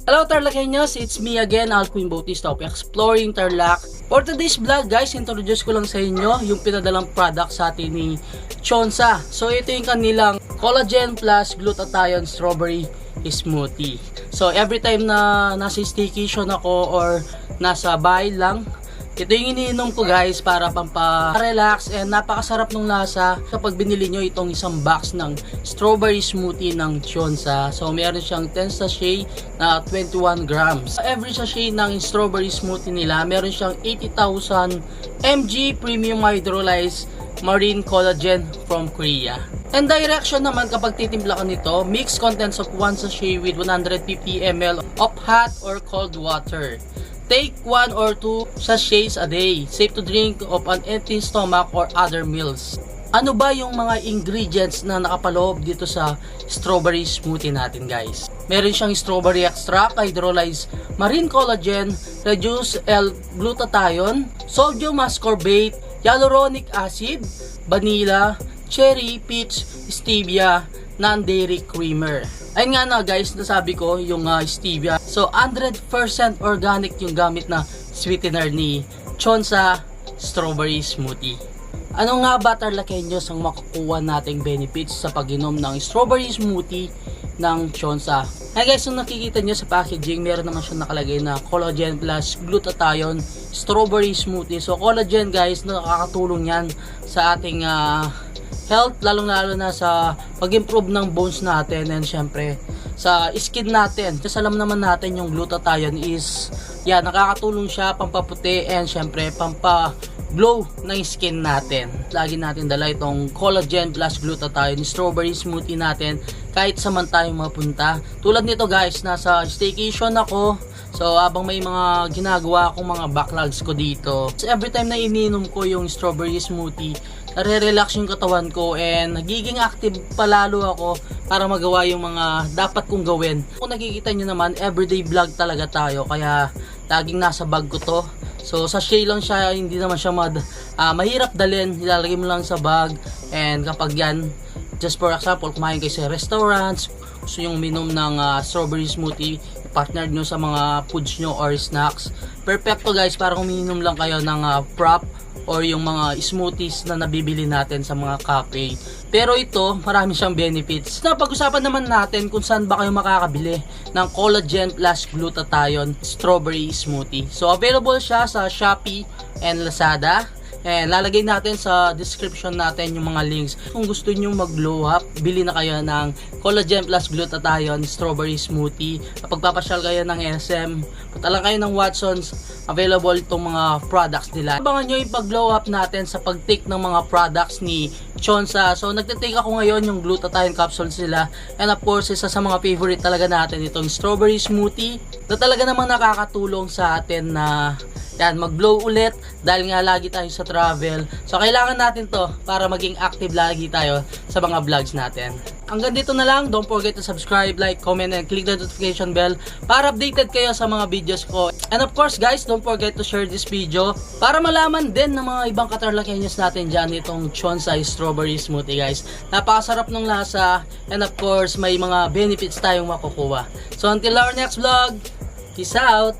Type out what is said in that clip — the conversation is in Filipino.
Hello Tarlakeños, it's me again, Alcuin Bautista of Exploring Tarlac. For today's vlog guys, introduce ko lang sa inyo yung pinadalang product sa atin ni Chonsa. So ito yung kanilang collagen plus glutathione strawberry smoothie. So every time na nasa staycation ako or nasa bahay lang, ito yung iniinom ko guys para pampa-relax and napakasarap ng lasa kapag binili nyo itong isang box ng strawberry smoothie ng Chonsa. So meron siyang 10 sachet na 21 grams. Every sachet ng strawberry smoothie nila meron siyang 80,000 mg premium hydrolyzed marine collagen from Korea. And direction naman kapag titimpla ka nito, mix contents of 1 sachet with 150 ml of hot or cold water. Take 1 or 2 sachets a day. Safe to drink of an empty stomach or other meals. Ano ba yung mga ingredients na nakapaloob dito sa strawberry smoothie natin guys? Meron siyang strawberry extract, hydrolyzed marine collagen, reduced L-glutathione, sodium ascorbate, hyaluronic acid, vanilla, cherry, peach, stevia, non-dairy creamer. Ayun nga na guys, nasabi ko yung stevia. So 100% organic yung gamit na sweetener ni Chonsa strawberry smoothie. Ano nga ba Tarlakeños ang makukuha nating benefits sa pag-inom ng strawberry smoothie ng Chonsa? Hey guys, kung nakikita nyo sa packaging, meron naman siya nakalagay na collagen plus glutathione strawberry smoothie. So collagen guys, nakakatulong yan sa ating health, lalong-lalo na sa pag-improve ng bones natin and syempre sa skin natin. Kasi alam naman natin yung glutathione is nakakatulong siya pampaputi and syempre pampa-glow ng skin natin. Lagi natin dala itong collagen plus glutathione strawberry smoothie natin kahit saan tayong mapunta. Tulad nito guys, nasa staycation ako. So habang may mga ginagawa akong mga backlogs ko dito, every time na ininom ko yung strawberry smoothie, nare-relax yung katawan ko and nagiging active palalo ako para magawa yung mga dapat kong gawin. Kung nakikita nyo naman, everyday vlog talaga tayo, kaya laging nasa bag ko to. So sachet lang siya, hindi naman siya mahirap dalhin, ilalagay mo lang sa bag. And kapag yan, just for example, kumain kayo sa restaurants, gusto yung minom ng strawberry smoothie, partner nyo sa mga foods nyo or snacks, perfecto guys, para uminom lang kayo ng prop or yung mga smoothies na nabibili natin sa mga cafe. Pero ito, marami siyang benefits. Napag-usapan naman natin kung saan ba kayo makakabili ng collagen plus glutathione strawberry smoothie. So available siya sa Shopee and Lazada. And lalagay natin sa description natin yung mga links. Kung gusto nyo mag-glow up, bili na kayo ng collagen plus glutathione strawberry smoothie. Kapag papasyal kayo ng SM, punta lang kayo ng Watsons, available itong mga products nila. Abangan nyo yung pag-glow up natin sa pag-take ng mga products ni Chonsa. So nagtitake ako ngayon yung glutathione capsules nila. And of course, isa sa mga favorite talaga natin itong strawberry smoothie na talaga namang nakakatulong sa atin na mag-glow ulit dahil nga lagi tayo sa travel. So kailangan natin to para maging active lagi tayo sa mga vlogs natin. Hanggang dito na lang. Don't forget to subscribe, like, comment, and click the notification bell para updated kayo sa mga videos ko. And of course guys, don't forget to share this video para malaman din ng mga ibang Katarlakeños natin dyan itong Chonsa strawberry smoothie guys. Napakasarap ng lasa and of course may mga benefits tayong makukuha. So until our next vlog, peace out!